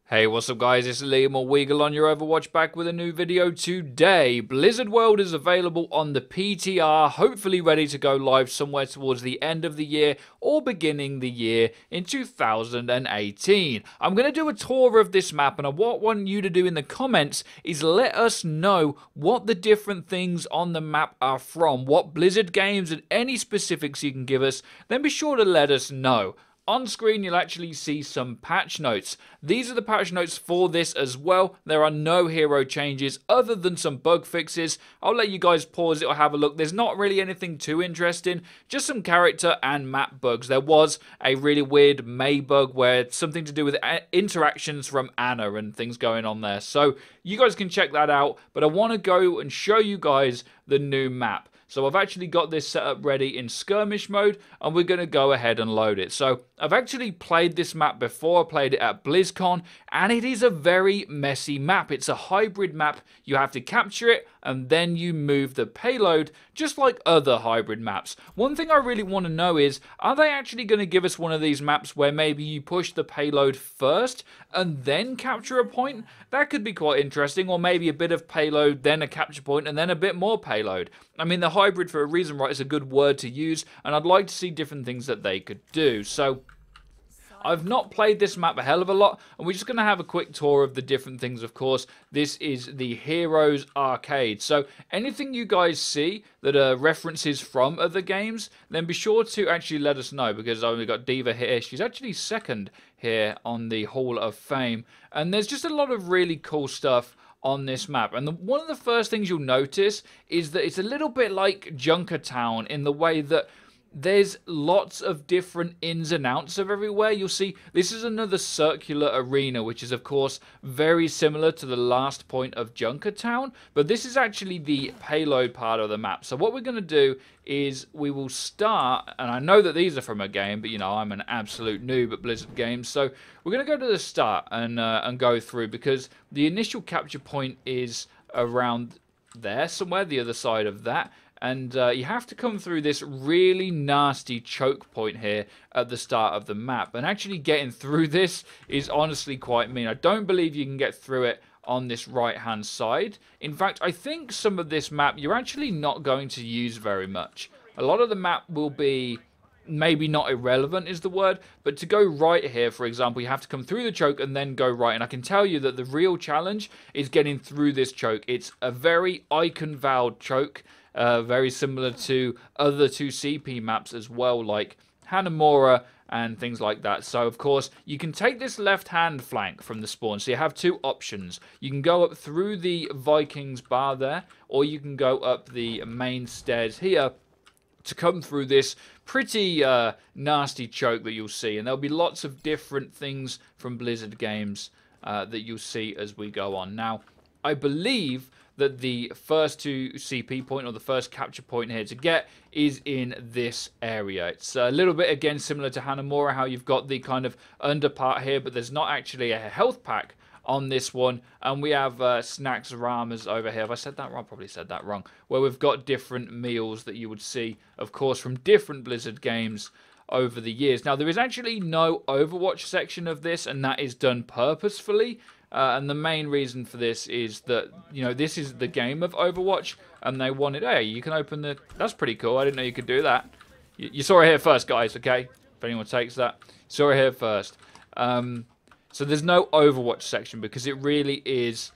Hey, what's up guys, it's Liam or Weagle on your Overwatch, back with a new video today. BlizzardWorld is available on the PTR, hopefully ready to go live somewhere towards the end of the year or beginning the year in 2018. I'm going to do a tour of this map, and what I want you to do in the comments is let us know what the different things on the map are from, what Blizzard games and any specifics you can give us, then be sure to let us know. On screen, you'll actually see some patch notes. These are the patch notes for this as well. There are no hero changes other than some bug fixes. I'll let you guys pause it or have a look. There's not really anything too interesting, just some character and map bugs. There was a really weird May bug where something to do with interactions from Anna and things going on there. So you guys can check that out, but I want to go and show you guys the new map. So I've actually got this set up ready in skirmish mode, and we're going to go ahead and load it. So I've actually played this map before. I played it at BlizzCon, and it is a very messy map. It's a hybrid map. You have to capture it, and then you move the payload, just like other hybrid maps. One thing I really want to know is, are they actually going to give us one of these maps where maybe you push the payload first and then capture a point? That could be quite interesting. Or maybe a bit of payload, then a capture point, and then a bit more payload. I mean, the hybrid for a reason, right, is a good word to use, and I'd like to see different things that they could do. So I've not played this map a hell of a lot, and we're just going to have a quick tour of the different things, of course. This is the Heroes Arcade. So anything you guys see that are references from other games, then be sure to actually let us know, because I've only got Diva here. She's actually second here on the Hall of Fame, and there's just a lot of really cool stuff on this map. And one of the first things you'll notice is that it's a little bit like Junkertown in the way that there's lots of different ins and outs of everywhere. You'll see this is another circular arena, which is of course very similar to the last point of Junkertown, but this is actually the payload part of the map. So what we're going to do is we will start, and I know that these are from a game, but you know, I'm an absolute noob at Blizzard games, so we're going to go to the start and go through, because the initial capture point is around there somewhere, the other side of that. And you have to come through this really nasty choke point here at the start of the map. And actually getting through this is honestly quite mean. I don't believe you can get through it on this right-hand side. In fact, I think some of this map you're actually not going to use very much. A lot of the map will be, maybe not irrelevant is the word, but to go right here, for example, you have to come through the choke and then go right. And I can tell you that the real challenge is getting through this choke. It's a very icon-vowed choke. Very similar to other 2CP maps as well, like Hanamura and things like that. So, of course, you can take this left-hand flank from the spawn. So you have two options. You can go up through the Vikings bar there, or you can go up the main stairs here to come through this pretty nasty choke that you'll see. And there'll be lots of different things from Blizzard games that you'll see as we go on. Now, I believe that the first 2CP point, or the first capture point here to get, is in this area. It's a little bit, again, similar to Hanamura, how you've got the kind of under part here, but there's not actually a health pack on this one. And we have snacks ramas over here. Have I said that wrong? I probably said that wrong. Where we've got different meals that you would see, of course, from different Blizzard games over the years. Now, there is actually no Overwatch section of this, and that is done purposefully. And the main reason for this is that, you know, this is the game of Overwatch, and they wanted, hey, you can open the... That's pretty cool. I didn't know you could do that. You saw it here first, guys, okay? If anyone takes that. Saw it here first. So there's no Overwatch section, because it really is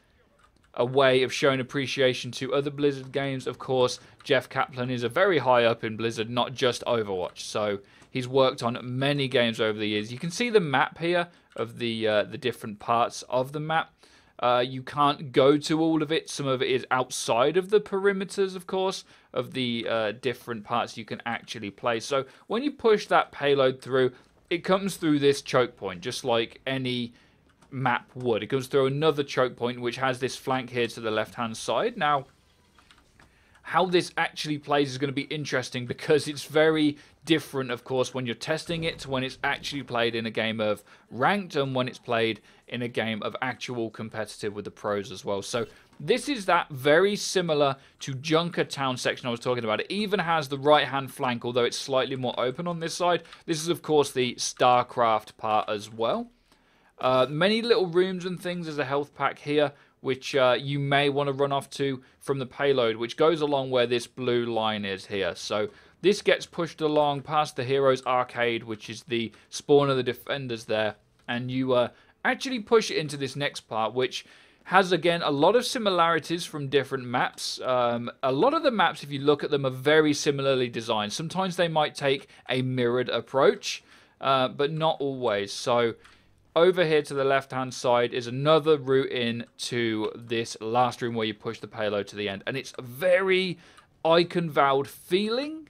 a way of showing appreciation to other Blizzard games. Of course, Jeff Kaplan is a very high up in Blizzard, not just Overwatch. So he's worked on many games over the years. You can see the map here of the different parts of the map. You can't go to all of it. Some of it is outside of the perimeters, of course, of the different parts you can actually play. So when you push that payload through, it comes through this choke point, just like any map would. It goes through another choke point, which has this flank here to the left-hand side. Now, how this actually plays is going to be interesting, because it's very different, of course, when you're testing it to when it's actually played in a game of ranked, and when it's played in a game of actual competitive with the pros as well. So this is that very similar to Junkertown section I was talking about. It even has the right-hand flank, although it's slightly more open on this side. This is, of course, the StarCraft part as well. Many little rooms and things. There's a health pack here, which you may want to run off to from the payload, which goes along where this blue line is here. So this gets pushed along past the Heroes Arcade, which is the spawn of the defenders there, and you actually push it into this next part, which has, again, a lot of similarities from different maps. A lot of the maps, if you look at them, are very similarly designed. Sometimes they might take a mirrored approach, but not always. So over here to the left-hand side is another route in to this last room where you push the payload to the end. And it's a very Iconvalve feeling.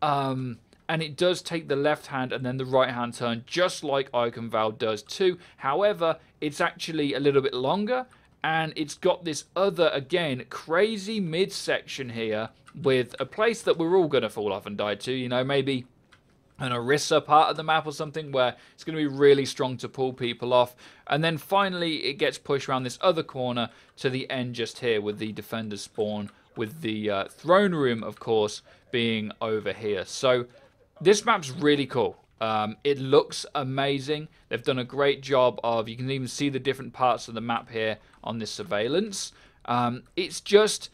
And it does take the left hand and then the right hand turn, just like Iconvalve does too. However, it's actually a little bit longer, and it's got this other, again, crazy midsection here with a place that we're all going to fall off and die to. You know, maybe an Orisa part of the map or something where it's going to be really strong to pull people off. And then finally, it gets pushed around this other corner to the end just here with the defenders spawn, with the throne room, of course, being over here. So this map's really cool. It looks amazing. They've done a great job of, you can even see the different parts of the map here on this surveillance. It's just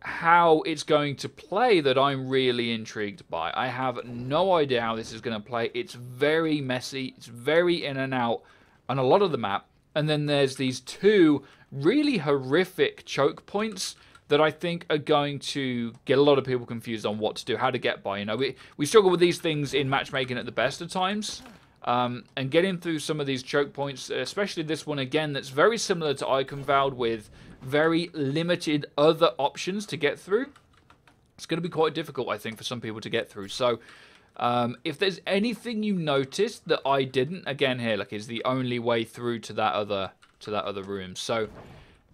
how it's going to play that I'm really intrigued by. I have no idea how this is going to play. It's very messy. It's very in and out on a lot of the map. And then there's these two really horrific choke points that I think are going to get a lot of people confused on what to do, how to get by. You know, we struggle with these things in matchmaking at the best of times. And getting through some of these choke points, especially this one again, that's very similar to Iconvalve with very limited other options to get through. It's going to be quite difficult, I think, for some people to get through. So if there's anything you noticed that I didn't, again here, like, is the only way through to that other room. So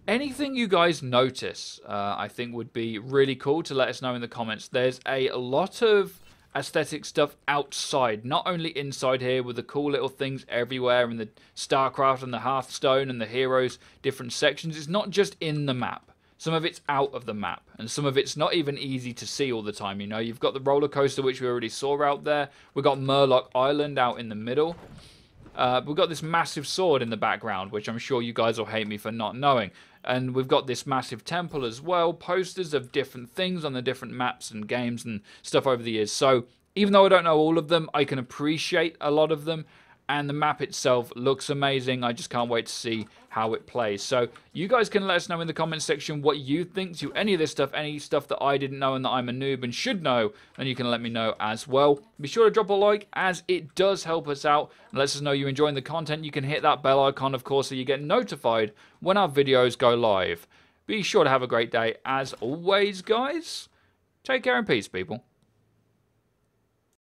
anything you guys notice, I think would be really cool to let us know in the comments. There's a lot of aesthetic stuff outside, not only inside here with the cool little things everywhere and the StarCraft and the Hearthstone and the heroes, different sections. It's not just in the map. Some of it's out of the map, and some of it's not even easy to see all the time. You know, you've got the roller coaster, which we already saw out there. We've got Murloc Island out in the middle. We've got this massive sword in the background, which I'm sure you guys will hate me for not knowing. And we've got this massive temple as well, posters of different things on the different maps and games and stuff over the years. So even though I don't know all of them, I can appreciate a lot of them. And the map itself looks amazing. I just can't wait to see how it plays. So you guys can let us know in the comment section what you think to any of this stuff, any stuff that I didn't know and that I'm a noob and should know, and you can let me know as well. Be sure to drop a like, as it does help us out and lets us know you're enjoying the content. You can hit that bell icon, of course, so you get notified when our videos go live. Be sure to have a great day. As always, guys, take care and peace, people.